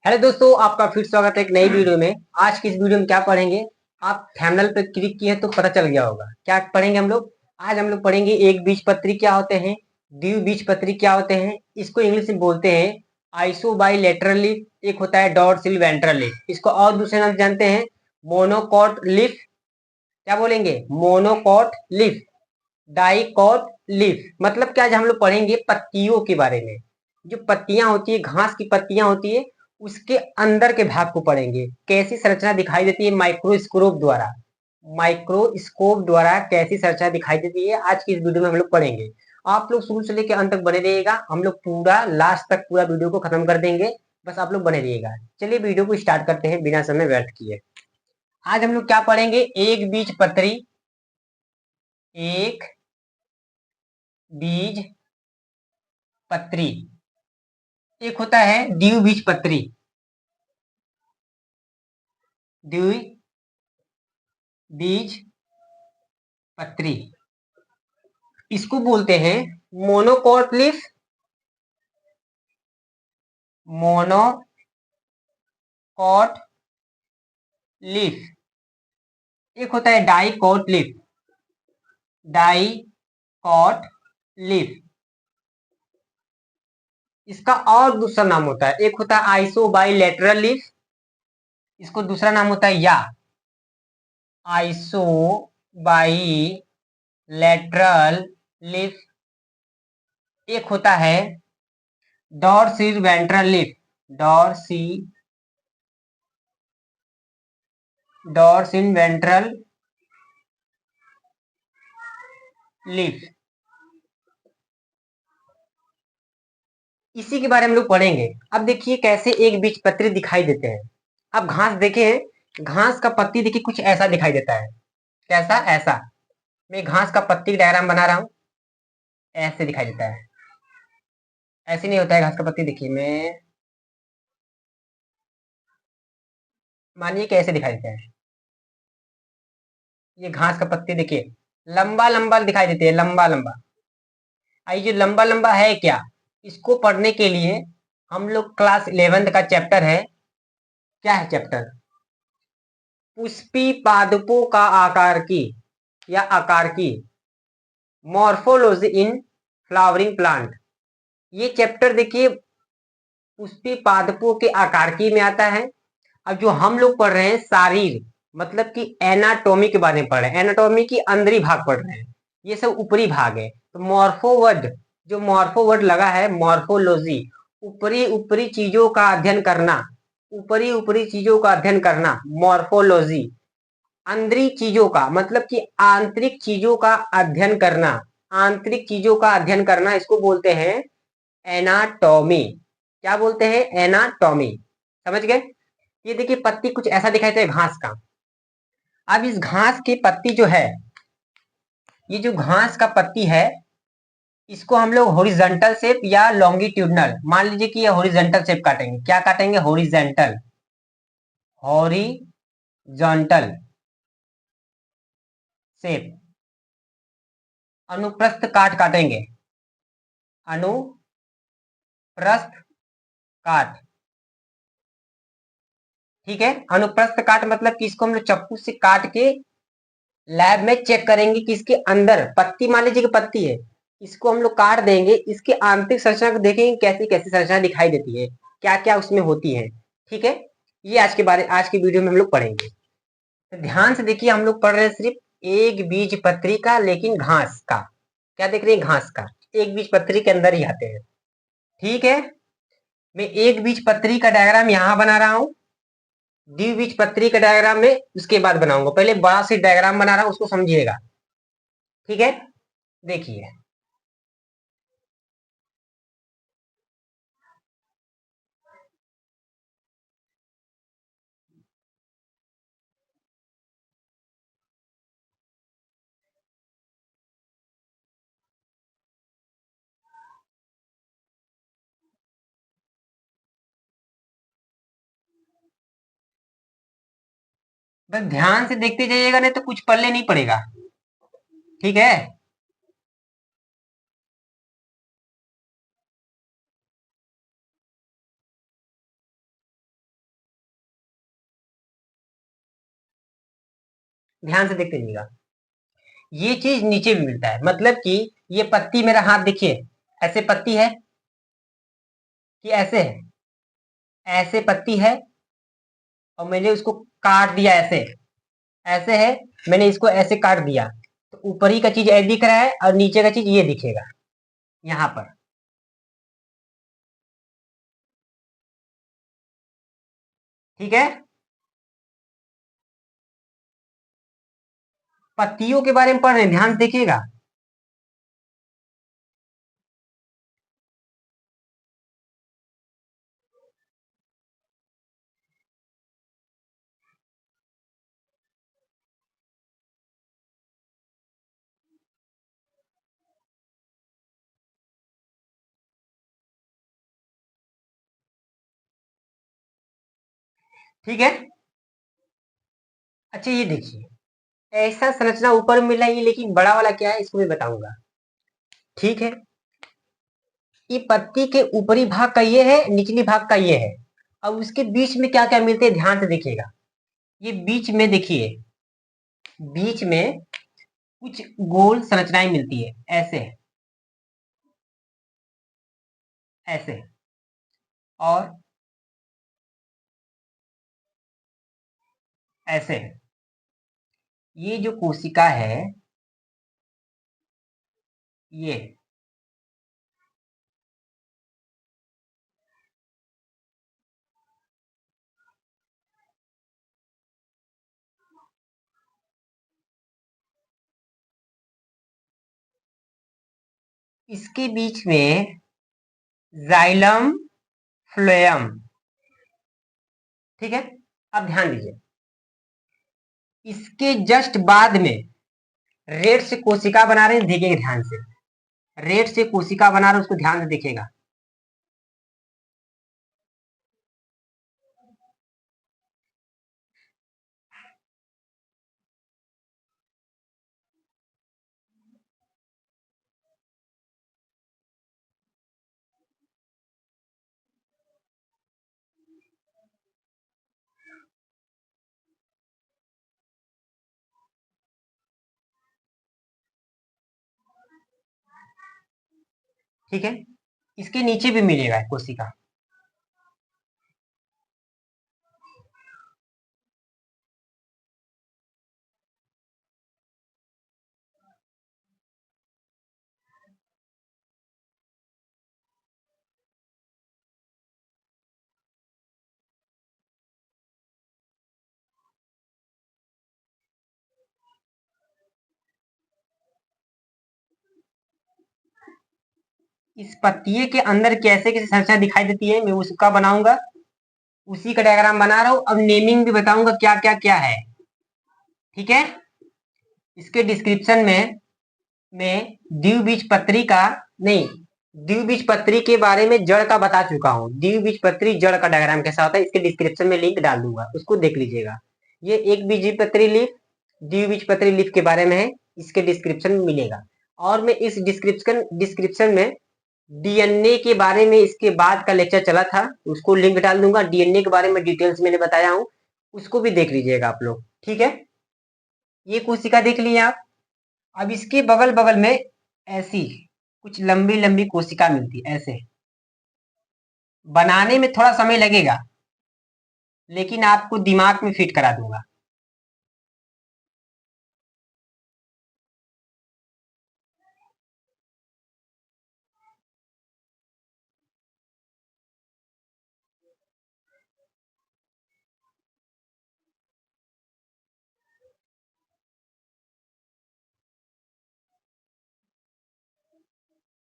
Hello दोस्तों, आपका फिर स्वागत है एक नई वीडियो में। आज की इस वीडियो में क्या पढ़ेंगे? आप थंबनेल पे क्लिक किए तो पता चल गया होगा क्या पढ़ेंगे हम लोग। आज हम लोग पढ़ेंगे एक बीजपत्री क्या होते हैं, द्विबीजपत्री क्या होते हैं। इसको इंग्लिश में बोलते हैं आइसोबाइलेटरल लीफ, एक होता है डॉर्सिल वेंट्रल लीफ। इसको और दूसरे नाम से जानते हैं मोनोकॉट लीफ। क्या बोलेंगे? Monocot leaf, dicot leaf. मतलब क्या, आज हम लोग पढ़ेंगे पत्तियों के बारे में। जो पत्तियां होती है, घास की पत्तियां होती है, उसके अंदर के भाग को पढ़ेंगे। कैसी संरचना दिखाई देती है माइक्रोस्कोप द्वारा। माइक्रोस्कोप द्वारा कैसी संरचना दिखाई देती है, आज की इस वीडियो में हम लोग पढ़ेंगे। आप लोग शुरू से लेकर अंत तक बने रहिएगा, हम लोग पूरा लास्ट तक पूरा वीडियो को खत्म कर देंगे। बस आप लोग बने रहिएगा। चलिए वीडियो को स्टार्ट करते हैं बिना समय व्यर्थ किए। आज हम लोग क्या पढ़ेंगे? एक बीज पत्री, एक बीज पत्री। एक होता है द्विबीजपत्री, द्विबीजपत्री। इसको बोलते हैं मोनोकॉट लीफ, मोनोकॉट लीफ। एक होता है डाइकॉट लीफ, डाइकॉट लीफ। इसका और दूसरा नाम होता है, एक होता है आइसोबाइलेटरल लीफ, इसको दूसरा नाम होता है या आइसोबाइलेटरल लीफ। एक होता है डॉर्सिल वेंट्रल लीफ, डॉर्सिल वेंट्रल लीफ। इसी के बारे में लोग पढ़ेंगे। अब देखिए कैसे एक बीजपत्री दिखाई देते हैं। अब घास देखे हैं, घास का पत्ती देखिए कुछ ऐसा दिखाई देता है। कैसा? ऐसा। मैं घास का पत्ती डायग्राम बना रहा हूं, ऐसे दिखाई देता है। ऐसे नहीं होता है घास का पत्ती। देखिए मैं, मानिए कैसे दिखाई देता है। ये घास का पत्ती देखिए लंबा लंबा दिखाई देते हैं, लंबा लंबा। ये जो लंबा लंबा है क्या, इसको पढ़ने के लिए हम लोग क्लास 11th का चैप्टर है। क्या है चैप्टर? पुष्पी पादपों का आकार की या आकार की, मॉर्फोलॉजी इन फ्लावरिंग प्लांट। ये चैप्टर देखिए पुष्पी पादपों के आकारकी में आता है। अब जो हम लोग पढ़ रहे हैं शारीर, मतलब कि एनाटॉमी के बारे में पढ़ रहे हैं। एनाटॉमी की अंदरी भाग पढ़ रहे हैं, ये सब ऊपरी भाग है। तो मॉर्फोवर्ड, जो मॉर्फोवर्ड लगा है मॉर्फोलॉजी, ऊपरी ऊपरी चीजों का अध्ययन करना, ऊपरी ऊपरी चीजों का अध्ययन करना मॉर्फोलॉजी। अंदरी चीजों का मतलब कि आंतरिक चीजों का अध्ययन करना, आंतरिक चीजों का अध्ययन करना, इसको बोलते हैं एनाटॉमी। क्या बोलते हैं? एनाटॉमी। समझ गए? ये देखिए पत्ती कुछ ऐसा दिखाई देता है घास का। अब इस घास की पत्ती जो है, ये जो घास का पत्ती है, इसको हम लोग हॉरिजॉन्टल शेप या लॉन्गिट्यूडनल, मान लीजिए कि ये हॉरिजॉन्टल शेप काटेंगे। क्या काटेंगे? Horizontal, horizontal shape. अनुप्रस्थ काट काटेंगे, अनुप्रस्थ काट। ठीक है, अनुप्रस्थ काट मतलब कि इसको हम लोग चाकू से काट के लैब में चेक करेंगे कि इसके अंदर पत्ती, मान लीजिए कि पत्ती है, इसको हम लोग काट देंगे, इसके आंतरिक संरचना को देखेंगे कैसी कैसी संरचना दिखाई देती है, क्या क्या उसमें होती है। ठीक है, ये आज की वीडियो में हम लोग पढ़ेंगे। तो ध्यान से देखिए, हम लोग पढ़ रहे हैं सिर्फ एक बीज पत्री का, लेकिन घास का। क्या देख रहे हैं? घास का। एक बीज पत्री के अंदर ही आते हैं। ठीक है, मैं एक बीज पत्री का डायग्राम यहां बना रहा हूं, द्विबीजपत्री का डायग्राम में उसके बाद बनाऊंगा। पहले बड़ा सी डायग्राम बना रहा हूं, उसको समझिएगा। ठीक है, देखिए। बस ध्यान से देखते जाइएगा, नहीं तो कुछ पल्ले नहीं पड़ेगा। ठीक है, ध्यान से देखते रहिएगा। ये चीज नीचे भी मिलता है, मतलब कि ये पत्ती मेरा हाथ देखिए, ऐसे पत्ती है कि ऐसे है, ऐसे पत्ती है और मैंने उसको काट दिया ऐसे, ऐसे है, मैंने इसको ऐसे काट दिया, तो ऊपरी का चीज ऐसे दिख रहा है और नीचे का चीज ये दिखेगा यहाँ पर। ठीक है, पत्तियों के बारे में पढ़ रहे हैं, ध्यान से देखिएगा। ठीक है, अच्छा ये देखिए, ऐसा संरचना ऊपर मिला है, लेकिन बड़ा वाला क्या है इसको भी बताऊंगा। ठीक है, ये पत्ती के ऊपरी भाग का ये है, निचली भाग का ये है। अब उसके बीच में क्या क्या मिलते हैं ध्यान से देखिएगा। ये बीच में देखिए, बीच में कुछ गोल संरचनाएं मिलती है, ऐसे ऐसे, और ऐसे। ये जो कोशिका है, ये इसके बीच में जाइलम फ्लोएम। ठीक है, अब ध्यान दीजिए, इसके जस्ट बाद में रेड से कोशिका बना रहे हैं, देखिएगा ध्यान से, रेड से कोशिका बना रहे हैं, उसको ध्यान से देखिएगा। ठीक है, इसके नीचे भी मिलेगा कोशिका। इस पत्तिये के अंदर कैसे कैसे संरचना दिखाई देती है, मैं उसका बनाऊंगा, उसी का डायग्राम बना रहा हूं। अब नेमिंग भी बताऊंगा क्या क्या क्या है। ठीक है, इसके डिस्क्रिप्शन में मैं द्विबीजपत्री का, नहीं, द्विबीजपत्री के बारे में जड़ का बता चुका हूँ। द्विबीजपत्री जड़ का डायग्राम कैसा होता है, इसके डिस्क्रिप्शन में लिंक डाल दूंगा, उसको देख लीजिएगा। ये एक बीजपत्री लीफ, द्विबीजपत्री लीफ के बारे में है, इसके डिस्क्रिप्शन में मिलेगा। और मैं इस डिस्क्रिप्शन में डीएनए के बारे में इसके बाद का लेक्चर चला था, उसको लिंक डाल दूंगा। डीएनए के बारे में डिटेल्स मैंने बताया हूँ, उसको भी देख लीजिएगा आप लोग। ठीक है, ये कोशिका देख लिए आप। अब इसके बगल बगल में ऐसी कुछ लंबी लंबी कोशिका मिलती है, ऐसे। बनाने में थोड़ा समय लगेगा, लेकिन आपको दिमाग में फिट करा दूंगा।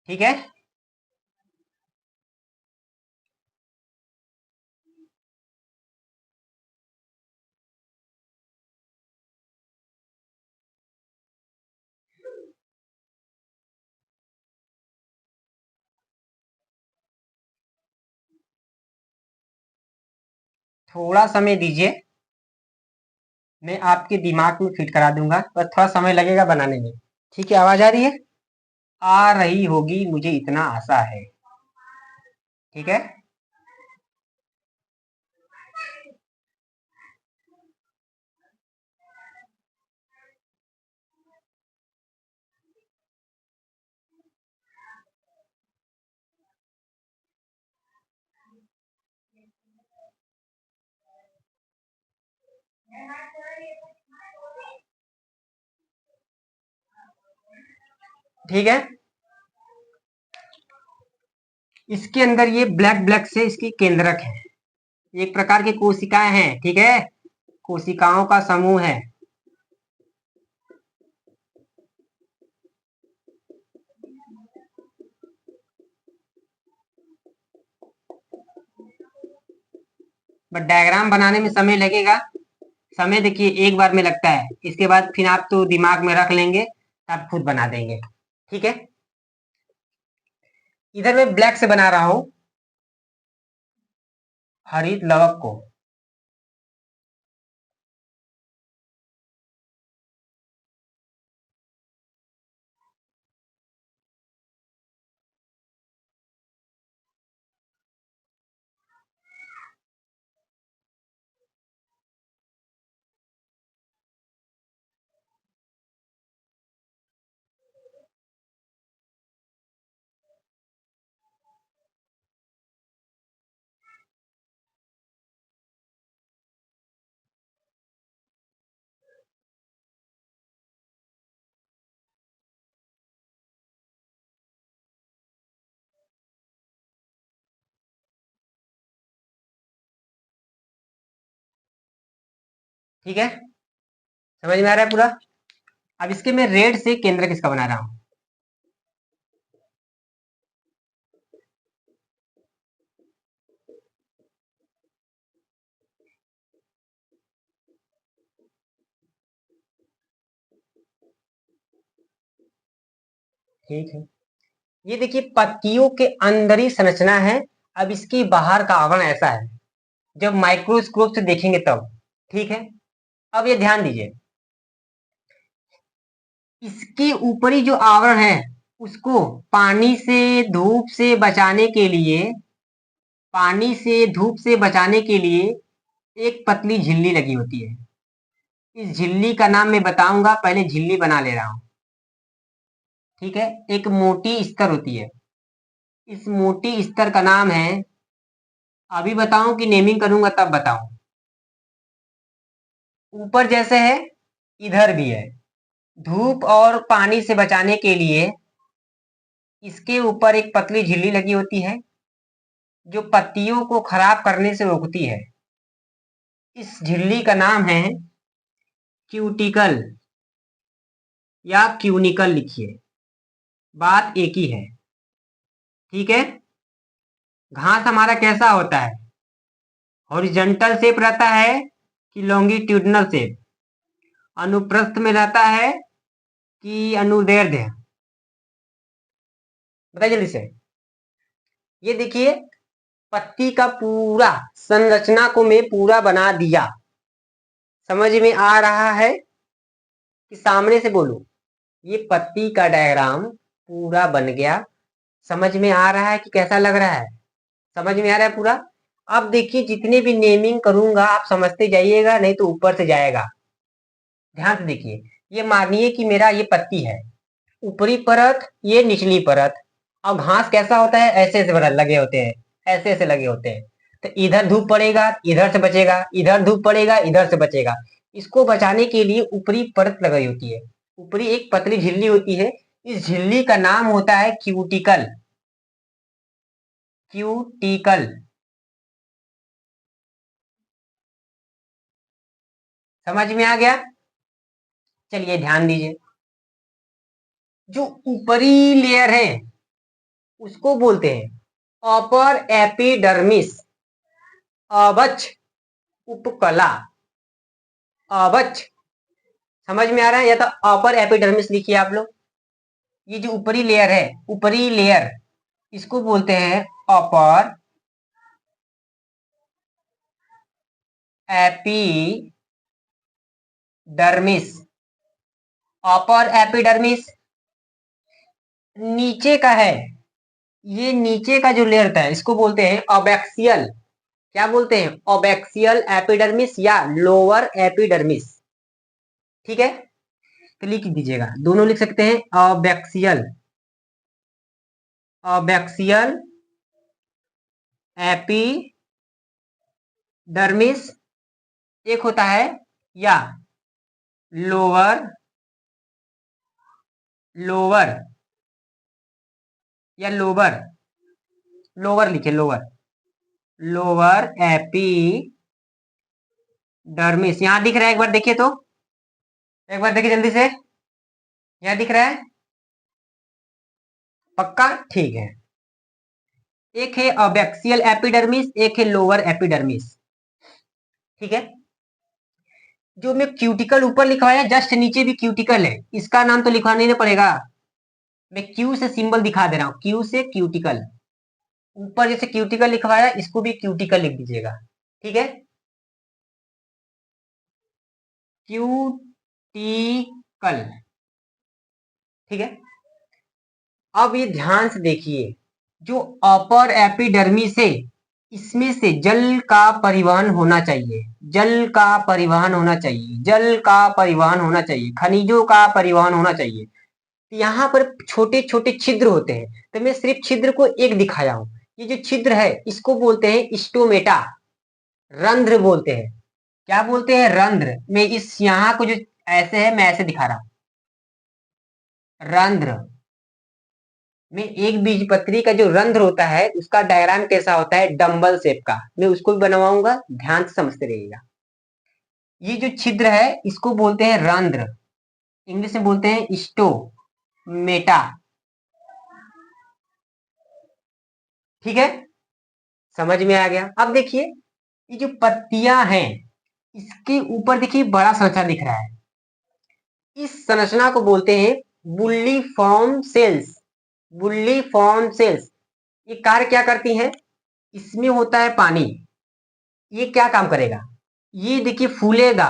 ठीक है, थोड़ा समय दीजिए, मैं आपके दिमाग में फिट करा दूंगा, पर थोड़ा समय लगेगा बनाने में। ठीक है, आवाज आ रही है? आ रही होगी, मुझे इतना आशा है। ठीक है, ठीक है। इसके अंदर ये ब्लैक ब्लैक से इसकी केंद्रक है, एक प्रकार की कोशिकाएं हैं, ठीक है, कोशिकाओं का समूह है। बट डायग्राम बनाने में समय लगेगा। समय देखिए एक बार में लगता है, इसके बाद फिर आप तो दिमाग में रख लेंगे, आप खुद बना देंगे। ठीक है, इधर मैं ब्लैक से बना रहा हूं हरित लवक को। ठीक है, समझ में आ रहा है पूरा। अब इसके मैं रेड से केंद्र किसका बना रहा हूं। ठीक है, ये देखिए पत्तियों के अंदर ही संरचना है। अब इसकी बाहर का आवरण ऐसा है, जब माइक्रोस्कोप से देखेंगे तब। ठीक है, अब ये ध्यान दीजिए, इसके ऊपरी जो आवरण है उसको पानी से धूप से बचाने के लिए, पानी से धूप से बचाने के लिए एक पतली झिल्ली लगी होती है। इस झिल्ली का नाम मैं बताऊंगा, पहले झिल्ली बना ले रहा हूं। ठीक है, एक मोटी स्तर होती है, इस मोटी स्तर का नाम है, अभी बताऊं कि नेमिंग करूंगा तब बताऊं। ऊपर जैसे है इधर भी है, धूप और पानी से बचाने के लिए इसके ऊपर एक पतली झिल्ली लगी होती है जो पत्तियों को खराब करने से रोकती है। इस झिल्ली का नाम है क्यूटिकल या क्यूनिकल, लिखिए, बात एक ही है। ठीक है, घास हमारा कैसा होता है, हॉरिजॉन्टल शेप रहता है कि लॉन्गिट्यूडनल शेप, अनुप्रस्थ में रहता है कि अनुदैर्ध्य, बताइए जल्दी से। ये देखिए पत्ती का पूरा संरचना को मैं पूरा बना दिया, समझ में आ रहा है कि सामने से बोलूं। ये पत्ती का डायग्राम पूरा बन गया, समझ में आ रहा है कि कैसा लग रहा है, समझ में आ रहा है पूरा। अब देखिए जितने भी नेमिंग करूंगा आप समझते जाइएगा, नहीं तो ऊपर से जाएगा। ध्यान से देखिए, ये मानिए कि मेरा ये पत्ती है, ऊपरी परत ये निचली परत। अब घास कैसा होता है, ऐसे ऐसे लगे होते हैं, ऐसे ऐसे लगे होते हैं। तो इधर धूप पड़ेगा इधर से बचेगा, इधर धूप पड़ेगा इधर से बचेगा। इसको बचाने के लिए ऊपरी परत लगाई होती है, ऊपरी एक पतली झिल्ली होती है। इस झिल्ली का नाम होता है क्यूटिकल, क्यूटिकल। समझ में आ गया। चलिए ध्यान दीजिए, जो ऊपरी लेयर है उसको बोलते हैं अपर एपिडर्मिस, अवच उपकला, अवच। समझ में आ रहा है, या तो अपर एपिडर्मिस लिखिए आप लोग। ये जो ऊपरी लेयर है, ऊपरी लेयर, इसको बोलते हैं अपर एपिडर्मिस, अपर एपिडर्मिस। नीचे का है, ये नीचे का जो लेयर था इसको बोलते हैं अबैक्सियल, क्या बोलते हैं, अबैक्सियल एपिडर्मिस या लोअर एपिडर्मिस। ठीक है, तो लिख दीजिएगा, दोनों लिख सकते हैं, अबैक्सियल, अबैक्सियल एपिडर्मिस। एक होता है या लोअर लोअर या लोअर लोअर लिखे लोअर लोअर एपिडर्मिस। यहां दिख रहा है, एक बार देखिए तो, एक बार देखिए जल्दी से, यहां दिख रहा है? पक्का? ठीक है। एक है अबैक्सियल एपिडर्मिस, एक है लोअर एपिडर्मिस। ठीक है। जो मैं क्यूटिकल ऊपर लिखवाया, जस्ट नीचे भी क्यूटिकल है, इसका नाम तो लिखवाना ही नहीं पड़ेगा। मैं क्यू से सिंबल दिखा दे रहा हूं, क्यू से क्यूटिकल। ऊपर जैसे क्यूटिकल लिखवाया, इसको भी क्यूटिकल लिख दीजिएगा। ठीक है, क्यूटिकल। ठीक है। अब ये ध्यान से देखिए, जो अपर एपिडर्मिस है, इसमें से जल का परिवहन होना चाहिए, जल का परिवहन होना चाहिए, जल का परिवहन होना चाहिए, खनिजों का परिवहन होना चाहिए। यहाँ पर छोटे छोटे छिद्र होते हैं, तो मैं सिर्फ छिद्र को एक दिखाया हूं। ये जो छिद्र है, इसको बोलते हैं स्टोमेटा, रंध्र बोलते हैं। क्या बोलते हैं? रंध्र। मैं इस यहाँ को जो ऐसे है, मैं ऐसे दिखा रहा हूं, रंध्र में एक बीजपत्री का जो रंध्र होता है, उसका डायग्राम कैसा होता है? डंबल शेप का। मैं उसको भी बनवाऊंगा, ध्यान से समझते रहिएगा। ये जो छिद्र है, इसको बोलते हैं रंध्र, इंग्लिश में बोलते हैं स्टोमेटा। ठीक है, समझ में आ गया? अब देखिए, ये जो पत्तियां हैं, इसके ऊपर देखिए बड़ा संरचना दिख रहा है, इस संरचना को बोलते हैं बुल्लीफॉर्म सेल्स। बुल्लीफॉर्म सेल्स ये कार्य क्या करती हैं? इसमें होता है पानी, ये क्या काम करेगा? ये देखिए फूलेगा,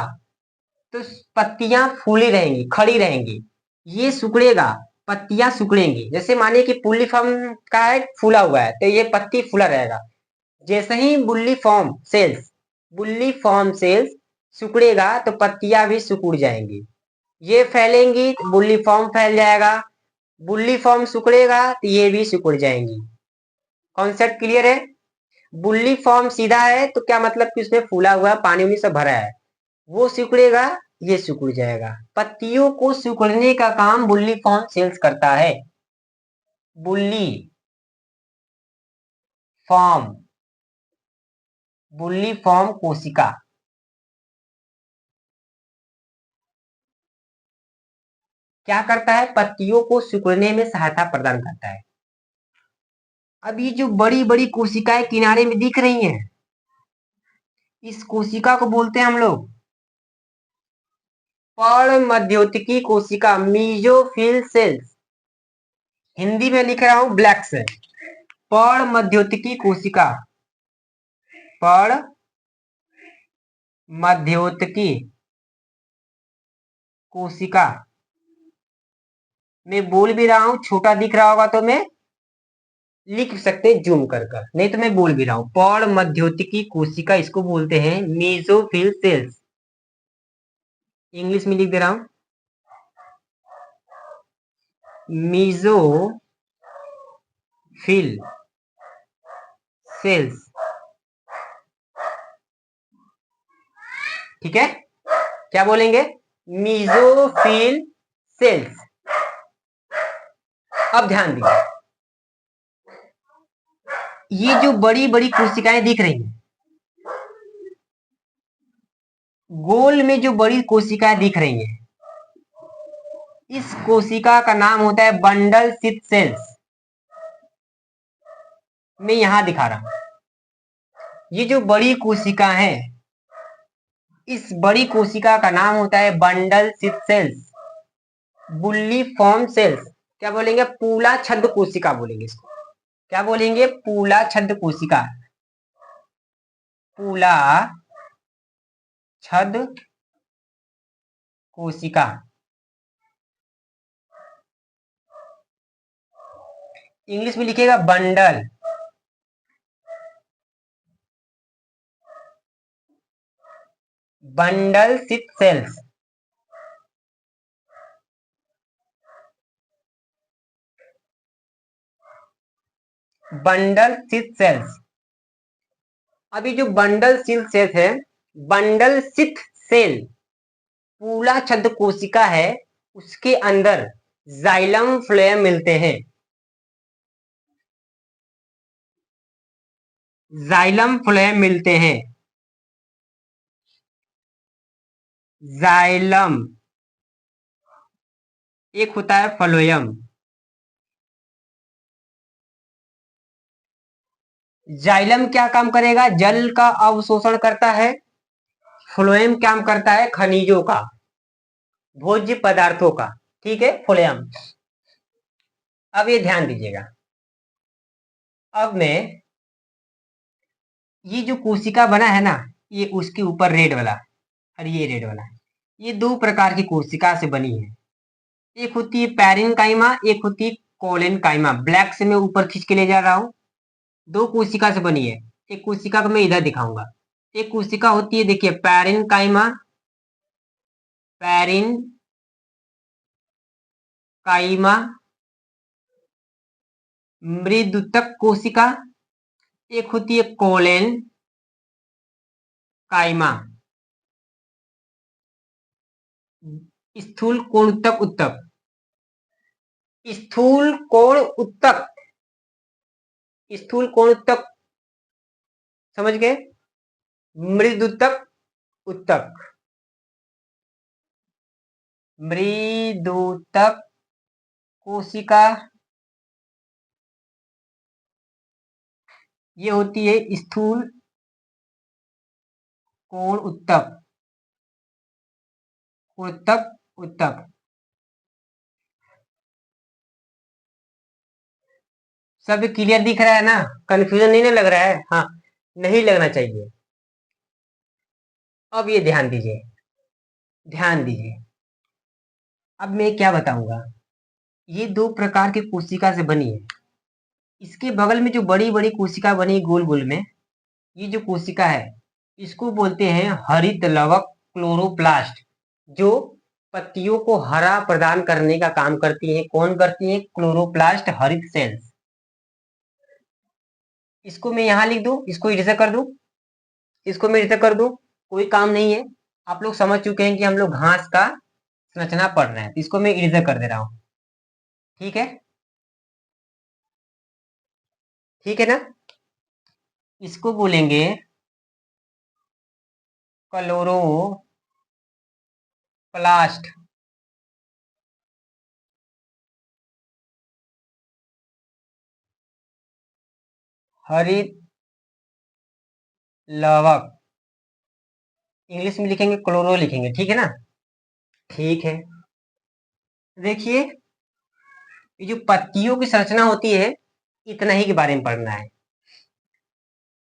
तो पत्तियां फूली रहेंगी, खड़ी रहेंगी। ये सिकुड़ेगा, पत्तियां सिकुड़ेंगी। जैसे मानिए कि बुल्लीफॉर्म का है, फूला हुआ है, तो ये पत्ती फूला रहेगा। जैसे ही बुल्लीफॉर्म सेल्स सिकुड़ेगा, तो पत्तियां भी सिकुड़ जाएंगी। ये फैलेंगी तो बुल्लीफॉर्म फैल जाएगा, बुल्लीफॉर्म सिकुड़ेगा तो ये भी सिकुड़ जाएंगी। कॉन्सेप्ट क्लियर है? बुल्लीफॉर्म सीधा है तो क्या मतलब कि उसमें फूला हुआ पानी उनी से भरा है, वो सिकुड़ेगा, ये सिकुड़ जाएगा। पत्तियों को सिकुड़ने का काम बुल्लीफॉर्म सेल्स करता है। बुल्ली फॉर्म बुल्लीफॉर्म कोशिका क्या करता है? पत्तियों को सिकुड़ने में सहायता प्रदान करता है। अब ये जो बड़ी बड़ी कोशिकाएं किनारे में दिख रही हैं, इस कोशिका को बोलते हैं हम लोग पर्णमध्योतिकी कोशिका, मीजोफिल सेल्स। हिंदी में लिख रहा हूं ब्लैक से, पर्णमध्योतिकी कोशिका, पर्णमध्योतिकी कोशिका। मैं बोल भी रहा हूं, छोटा दिख रहा होगा तो मैं लिख सकते जूम कर कर, नहीं तो मैं बोल भी रहा हूं, पर्णमध्योतिकी कोशिका, इसको बोलते हैं मेसोफिल सेल्स। इंग्लिश में लिख दे रहा हूं, मेसोफिल सेल्स। ठीक है, क्या बोलेंगे? Mesophyll cells. अब ध्यान दीजिए, ये जो बड़ी बड़ी कोशिकाएं दिख रही हैं, गोल में जो बड़ी कोशिकाएं दिख रही हैं, इस कोशिका का नाम होता है बंडल सिथ सेल्स। मैं यहां दिखा रहा हूं, ये जो बड़ी कोशिका है, इस बड़ी कोशिका का नाम होता है बंडल सिथ सेल्स, बुल्ली फॉर्म सेल्स। क्या बोलेंगे? पूला छद्म कोशिका बोलेंगे इसको। क्या बोलेंगे? पूला छद्म कोशिका, पूला छद्म कोशिका। इंग्लिश में लिखिएगा bundle, bundle sheath cells. Bundle sheath cells. अभी जो बंडल सिथ सेल्स है, बंडल सिथ सेल, पूला छद्म कोशिका है उसके अंदर जाइलम फ्लोएम मिलते हैं। जाइलम फ्लोएम मिलते हैं। जाइलम, एक होता है फ्लोएम। जाइलम क्या काम करेगा? जल का अवशोषण करता है। फ्लोएम काम करता है खनिजों का, भोज्य पदार्थों का। ठीक है, फ्लोएम। अब ये ध्यान दीजिएगा। अब मैं ये जो कोशिका बना है ना, ये उसके ऊपर रेड वाला और ये रेड वाला, ये दो प्रकार की कोशिका से बनी है। एक होती है पैरेन्काइमा, एक होती है कोलेनकाइमा। ब्लैक से मैं ऊपर खींच के ले जा रहा हूँ। दो कोशिका से बनी है। एक कोशिका को मैं इधर दिखाऊंगा। एक कोशिका होती है, देखिए, पैरेन्काइमा, पैरेन्काइमा मृदुतक कोशिका। एक होती है कोलेन काइमा स्थूल कोण उत्तक उत्तक। स्थूल कोण उत्तक, स्थूल कोण उत्तक, समझ गए? मृदुतक उत्तक, मृदुतक कोशिका ये होती है स्थूल कोण उत्तक, उत्तक उत्तक। सब क्लियर दिख रहा है ना? कंफ्यूजन नहीं ना लग रहा है? हाँ, नहीं लगना चाहिए। अब ये ध्यान दीजिए, ध्यान दीजिए। अब मैं क्या बताऊंगा, ये दो प्रकार की कोशिका से बनी है। इसके बगल में जो बड़ी बड़ी कोशिका बनी गोल गोल में, ये जो कोशिका है इसको बोलते हैं हरित लवक क्लोरोप्लास्ट, जो पत्तियों को हरा प्रदान करने का काम करती है। कौन करती है? क्लोरोप्लास्ट, हरित सेल्स। इसको मैं यहां लिख दूं, इसको इधर कर दूं, इसको मैं इधर कर दूं, कोई काम नहीं है। आप लोग समझ चुके हैं कि हम लोग घास का संरचना पढ़ रहे हैं, तो इसको मैं इधर कर दे रहा हूं। ठीक है, ठीक है ना? इसको बोलेंगे क्लोरोप्लास्ट। हरित लवक, इंग्लिश में लिखेंगे क्लोरो लिखेंगे, ठीक है ना? ठीक है। देखिए, ये जो पत्तियों की संरचना होती है, इतना ही के बारे में पढ़ना है।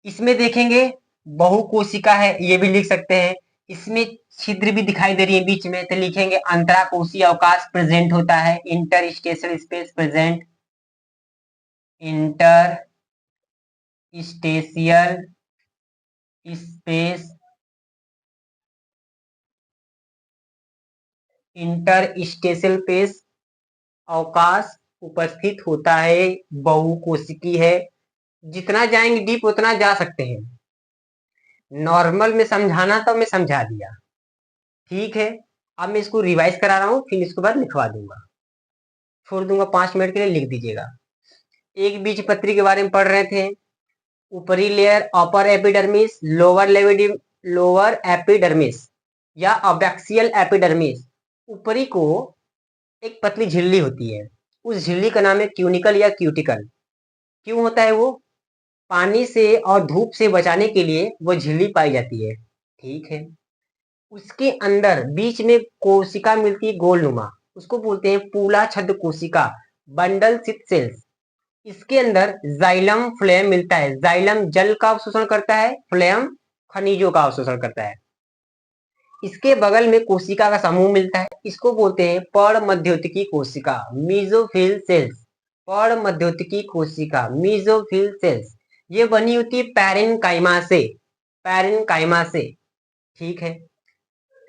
इसमें देखेंगे बहुकोशिका है, ये भी लिख सकते हैं। इसमें छिद्र भी दिखाई दे रही है बीच में, तो लिखेंगे अंतराकोशीय अवकाश प्रेजेंट होता है, interstitial space present, interstitial space, interstitial space अवकाश उपस्थित होता है, बहुकोशिकी है। जितना जाएंगे डीप उतना जा सकते हैं। नॉर्मल में समझाना तो मैं समझा दिया, ठीक है। अब मैं इसको रिवाइज करा रहा हूँ, फिर इसके बाद लिखवा दूंगा, छोड़ दूंगा 5 मिनट के लिए, लिख दीजिएगा। एक बीज पत्री के बारे में पढ़ रहे थे। ऊपरी layer upper epidermis, lower epidermis या अबैक्सियल एपिडर्मिस। ऊपरी को एक पतली झिल्ली होती है, उस झिल्ली का नाम है क्यूनिकल या क्यूटिकल। क्यों होता है वो? पानी से और धूप से बचाने के लिए वो झिल्ली पाई जाती है, ठीक है। उसके अंदर बीच में कोशिका मिलती है गोलनुमा, उसको बोलते हैं पूला छद्म कोशिका, बंडल सिथ सेल्स। इसके अंदर जाइलम फ्लोएम मिलता है। जाइलम जल का अवशोषण करता है, फ्लोएम खनिजों का अवशोषण करता है। इसके बगल में कोशिका का समूह मिलता है, इसको बोलते हैं पर्ण मध्योतकी कोशिका, मीजोफिल सेल्स। पर्ण मध्योतकी कोशिका, मीजोफिल सेल्स, ये बनी होती है पैरेन्काइमा से, पैरेन्काइमा से, ठीक है।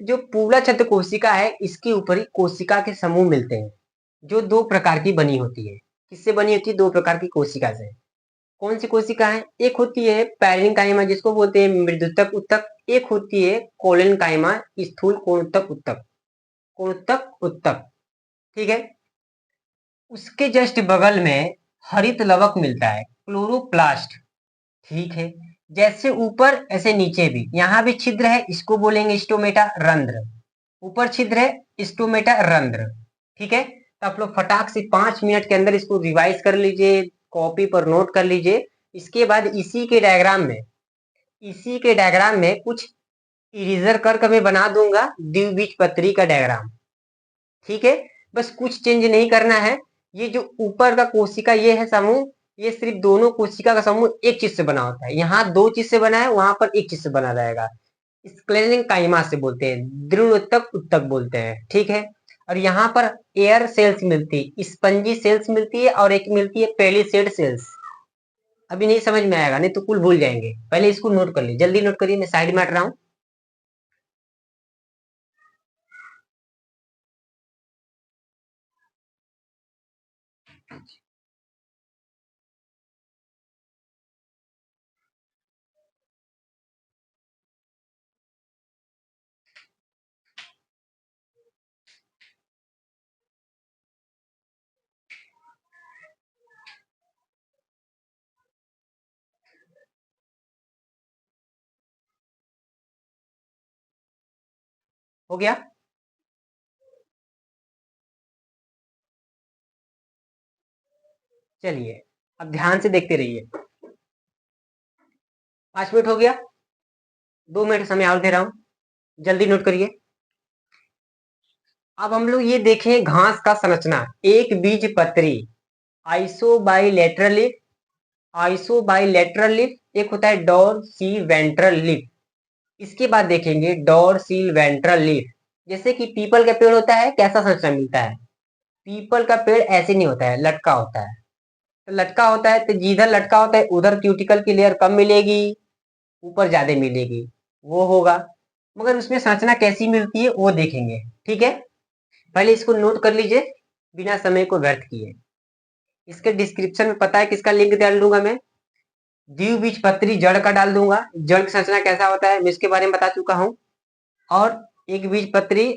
जो पूला छद्म कोशिका है, इसके ऊपर ही कोशिका के समूह मिलते हैं, जो दो प्रकार की बनी होती है। किससे बनी होती है? दो प्रकार की कोशिका से। कौन सी कोशिका है? एक होती है पैरेन्काइमा, जिसको बोलते हैं मृदुतक उत्तक। एक होती है कोलेनकाइमा, स्थूल कोण उत्तक उत्तक। कोष्ठक उत्तक, ठीक है। उसके जस्ट बगल में हरित लवक मिलता है, क्लोरोप्लास्ट, ठीक है। जैसे ऊपर ऐसे नीचे भी, यहाँ भी छिद्र है, इसको बोलेंगे स्टोमेटा, रंध्र। ऊपर छिद्र है, स्टोमेटा, रंध्र, ठीक है। तो आप लोग फटाक से 5 मिनट के अंदर इसको रिवाइज कर लीजिए, कॉपी पर नोट कर लीजिए। इसके बाद इसी के डायग्राम में कुछ इरेजर कर मैं बना दूंगा द्विबीजपत्री का डायग्राम, ठीक है। बस कुछ चेंज नहीं करना है। ये जो ऊपर का कोशिका ये है समूह, ये सिर्फ दोनों कोशिका का समूह एक चीज से बना होता है। यहाँ 2 चीज से बना है, वहां पर एक चीज से बना रहेगा। स्क्लेरनिंग काइमा से बोलते हैं, दृढ़ उत्तक उत्तक बोलते हैं, ठीक है। और यहाँ पर एयर सेल्स मिलती है, स्पंजी सेल्स मिलती है, और एक मिलती है पेलिसेड सेल्स। अभी नहीं समझ में आएगा, नहीं तो कुल भूल जाएंगे। पहले इसको नोट कर लीजिए, जल्दी नोट करिए, मैं साइड में हट रहा हूँ। हो गया? चलिए अब ध्यान से देखते रहिए। 5 मिनट हो गया, 2 मिनट समय और दे रहा हूं, जल्दी नोट करिए। अब हम लोग ये देखें घास का संरचना, एक बीज पत्री, आइसोबाइलेटरल लीफ, आइसोबाइलेटरल लीफ, एक होता है डोरसीवेंट्रल लीफ। इसके बाद देखेंगे डोरसीवेंट्रल लीफ। जैसे कि पीपल का पेड़ होता है, कैसा संरचना मिलता है? पीपल का पेड़ ऐसे नहीं होता है, लटका होता है। तो लटका होता है, तो जिधर लटका होता है उधर क्यूटिकल की लेयर कम मिलेगी, ऊपर ज्यादा मिलेगी, वो होगा। मगर उसमें संरचना कैसी मिलती है वो देखेंगे, ठीक है। पहले इसको नोट कर लीजिए बिना समय को व्यर्थ किए। इसके डिस्क्रिप्शन में पता है किसका लिंक डाल दूंगा मैं? द्विबीजपत्री जड़ का डाल दूंगा। जड़ की संरचना कैसा होता है मैं इसके बारे में बता चुका हूँ। और एक बीज पत्री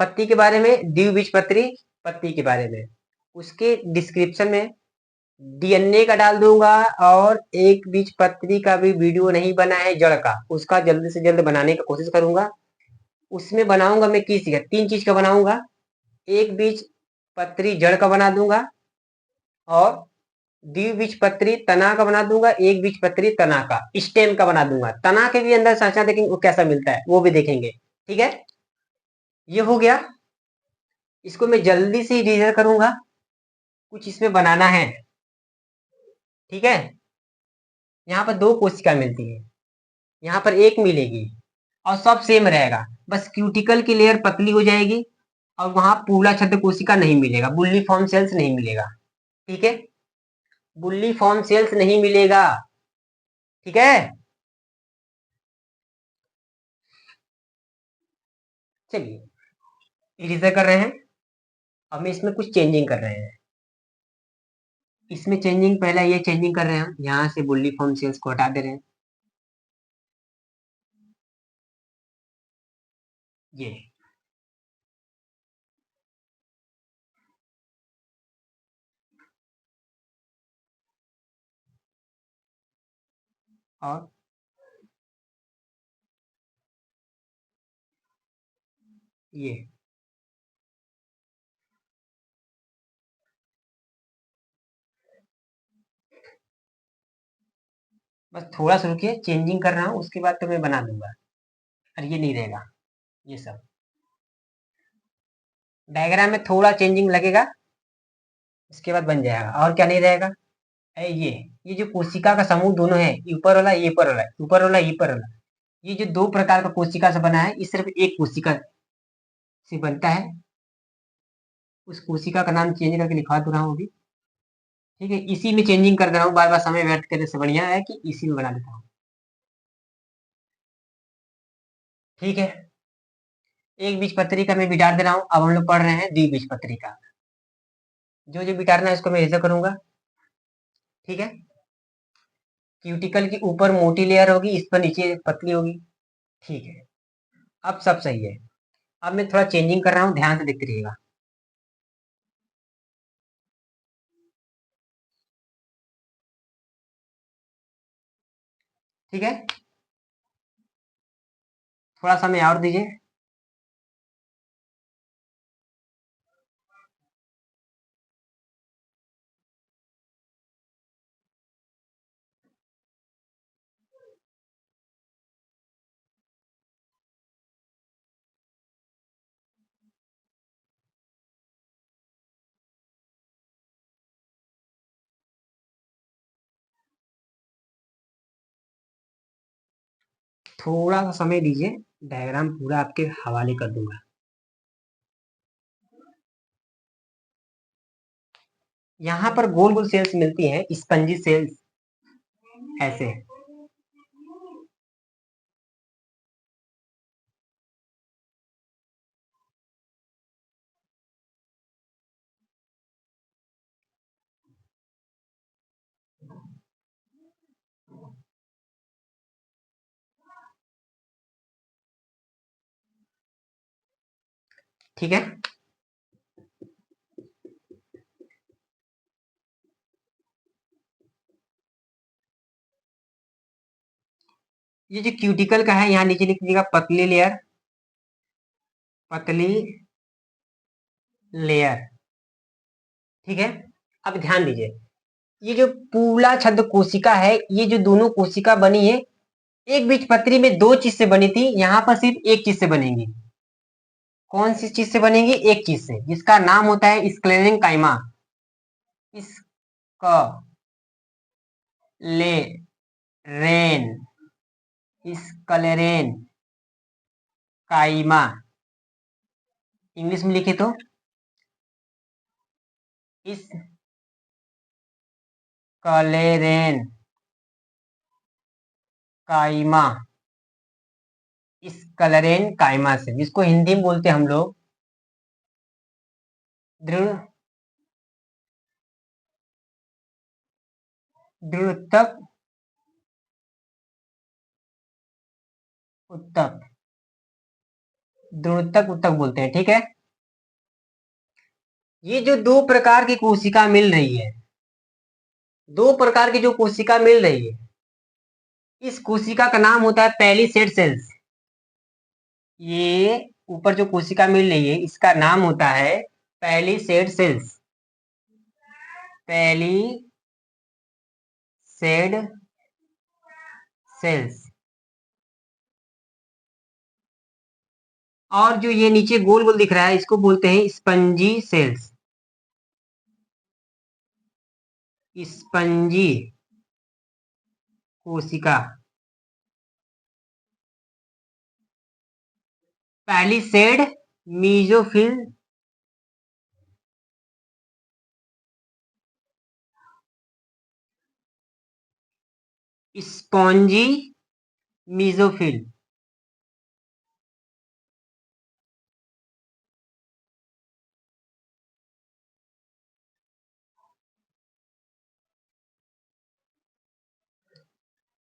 पत्ती के बारे में, द्विबीजपत्री पत्ती के बारे में, उसके डिस्क्रिप्शन में डीएनए का डाल दूंगा। और एक बीज पत्री का भी वीडियो नहीं बना है जड़ का, उसका जल्द से जल्द बनाने का कोशिश करूंगा। उसमें बनाऊंगा मैं किस चीज का? 3 चीज का बनाऊंगा। एक बीज पत्री जड़ का बना दूंगा, और द्विबीजपत्री तना का बना दूंगा, एक बीजपत्री तना का, स्टेम का बना दूंगा। तना के भी अंदर संरचना देखेंगे वो कैसा मिलता है, वो भी देखेंगे, ठीक है। ये हो गया। इसको मैं जल्दी से रिवीजन करूंगा, कुछ इसमें बनाना है, ठीक है। यहाँ पर 2 कोशिका मिलती है, यहाँ पर एक मिलेगी, और सब सेम रहेगा। बस क्यूटिकल की लेयर पतली हो जाएगी, और वहां पूला छद्म कोशिका नहीं मिलेगा, बुल्ली फॉर्म सेल्स नहीं मिलेगा, ठीक है। बुल्ली फॉर्म सेल्स नहीं मिलेगा, ठीक है। चलिए इरेजर कर रहे हैं। अब मैं इसमें कुछ चेंजिंग कर रहे हैं। इसमें चेंजिंग, पहला ये चेंजिंग कर रहे हैं हम, यहाँ से बुल्ली फॉर्म सेल्स को हटा दे रहे हैं, ये। और ये, बस थोड़ा सा रुकिए, चेंजिंग कर रहा हूँ, उसके बाद तो मैं बना दूंगा। और ये नहीं रहेगा, ये सब डायग्राम में थोड़ा चेंजिंग लगेगा, इसके बाद बन जाएगा। और क्या नहीं रहेगा? ये जो कोशिका का समूह दोनों है, ऊपर वाला, ये ऊपर वाला, ऊपर वाला, ये ऊपर वाला, ये जो 2 प्रकार का कोशिका से बना है, ये सिर्फ एक कोशिका से बनता है। उस कोशिका का नाम चेंज करके लिखवा दे रहा हूँ अभी, ठीक है। इसी में चेंजिंग कर दे रहा हूँ, बार बार समय व्यर्थ करने से बढ़िया है कि इसी में बना देता हूँ, ठीक है। एक बीजपत्री का मैं बिटार दे रहा हूँ। अब हम लोग पढ़ रहे हैं द्विबीजपत्री का। जो जो बिटारना है उसको मैं ऐसे करूंगा, ठीक है। क्यूटिकल की ऊपर मोटी लेयर होगी, इस पर नीचे पतली होगी, ठीक है। अब सब सही है। अब मैं थोड़ा चेंजिंग कर रहा हूँ, ध्यान से देखते रहिएगा। ठीक है, थोड़ा समय और दीजिए। थोड़ा सा समय दीजिए, डायग्राम पूरा आपके हवाले कर दूंगा। यहाँ पर गोल गोल सेल्स मिलती हैं, स्पंजी सेल्स ऐसे। ठीक है, ये जो क्यूटिकल का है, यहाँ नीचे लिख दीजिएगा पतली लेयर, पतली लेयर। ठीक है, अब ध्यान दीजिए, ये जो पूला छद्म कोशिका है, ये जो दोनों कोशिका बनी है, एक बीजपत्री में दो चीज से बनी थी, यहाँ पर सिर्फ एक चीज से बनेगी। कौन सी चीज से बनेगी? एक चीज से, जिसका नाम होता है स्क्लेरेन काइमा। इसका ले रेन स्क्लेरेन काइमा, इंग्लिश में लिखे तो स्क्लेरेन काइमा, स्क्लेरेन काइमा से, जिसको हिंदी में बोलते हैं हम लोग दृढ़ दृढ़तक उत्तक, दृढ़तक उत्तक बोलते हैं। ठीक है, ये जो दो प्रकार की कोशिका मिल रही है, दो प्रकार की जो कोशिका मिल रही है, इस कोशिका का नाम होता है पहली सेट सेल्स। ये ऊपर जो कोशिका मिल रही है, इसका नाम होता है पहली सेट सेल्स, पहली सेड सेल्स। और जो ये नीचे गोल गोल दिख रहा है, इसको बोलते हैं स्पंजी सेल्स, स्पंजी कोशिका। पहली सेड मीजोफिल स्पॉन्जी मीजोफिल।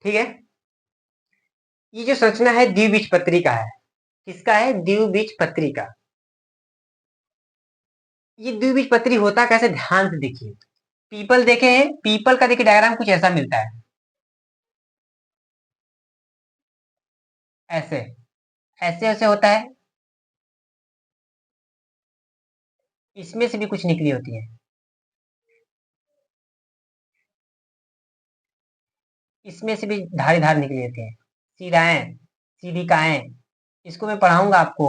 ठीक है, ये जो संरचना है द्विबीजपत्री का है। किसका है? द्विबीजपत्री का। ये द्विबीजपत्री होता कैसे, ध्यान से देखिए। पीपल देखे हैं? पीपल का देखिए डायग्राम कुछ ऐसा मिलता है, ऐसे ऐसे ऐसे होता है। इसमें से भी कुछ निकली होती है, इसमें से भी धारी धार निकली होती है, शिराएं, सीधिकाएं। इसको मैं पढ़ाऊंगा आपको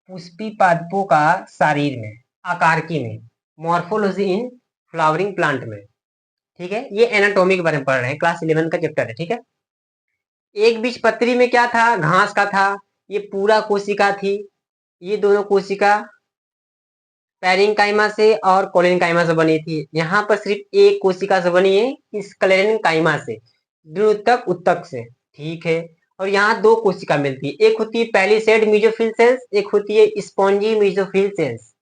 पुष्पी पादपों का शरीर में, आकारकी में, मॉर्फोलॉजी इन फ्लावरिंग प्लांट में। ठीक है, ये एनाटॉमी के बारे में पढ़ रहे हैं, क्लास 11 का चैप्टर है। ठीक है, एक बीजपत्री में क्या था? घास का था। ये पूरा कोशिका थी, ये दोनों कोशिका पैरेंकाइमा से और कोलेनकाइमा से बनी थी। यहाँ पर सिर्फ एक कोशिका से बनी है, स्क्लेरेनकाइमा से, द्विऊतक उत्तक से। ठीक है, और यहाँ दो कोशिका मिलती है, एक होती है पहली सेड मीजोफिल सेल्स, एक होती है स्पॉन्जी मीजोफिल सेल्स।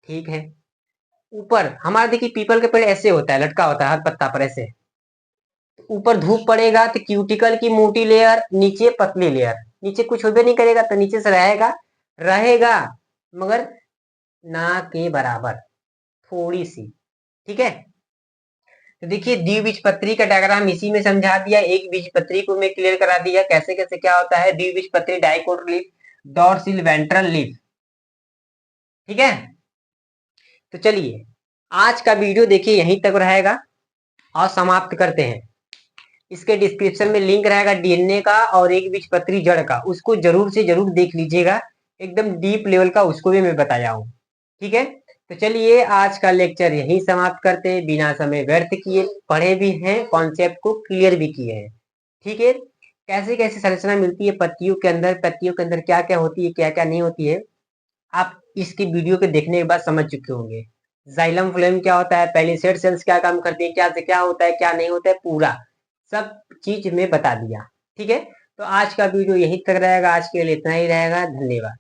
ठीक है, ऊपर हमारा देखिए पीपल के पेड़ ऐसे होता है, लटका होता है हर पत्ता पर ऐसे। ऊपर धूप पड़ेगा तो क्यूटिकल की मोटी लेयर, नीचे पतली लेयर, नीचे कुछ हो भी नहीं करेगा तो नीचे से रहेगा रहेगा मगर ना के बराबर, थोड़ी सी। ठीक है, तो देखिए द्विबीजपत्री का डायग्राम इसी में समझा दिया, एक बीजपत्री को मैं क्लियर करा दिया कैसे कैसे क्या होता है। द्विबीजपत्री डाइकोट लीफ, डॉर्सिल वेंट्रल लीफ। ठीक है, तो चलिए आज का वीडियो देखिए यहीं तक रहेगा और समाप्त करते हैं। इसके डिस्क्रिप्शन में लिंक रहेगा डीएनए का और एक बीजपत्री जड़ का, उसको जरूर से जरूर देख लीजिएगा, एकदम डीप लेवल का उसको भी मैं बताया हूँ। ठीक है, तो चलिए आज का लेक्चर यहीं समाप्त करते हैं, बिना समय व्यर्थ किए, पढ़े भी हैं, कॉन्सेप्ट को क्लियर भी किए हैं। ठीक है, कैसे कैसे संरचना मिलती है पत्तियों के अंदर, पत्तियों के अंदर क्या क्या होती है, क्या क्या नहीं होती है, आप इसके वीडियो के देखने के बाद समझ चुके होंगे। जाइलम फ्लोएम क्या होता है, पेलिसेड सेल्स क्या काम करती है, क्या से क्या होता है, क्या नहीं होता है, पूरा सब चीज में बता दिया। ठीक है, तो आज का वीडियो यहीं तक रहेगा, आज के लिए इतना ही रहेगा, धन्यवाद।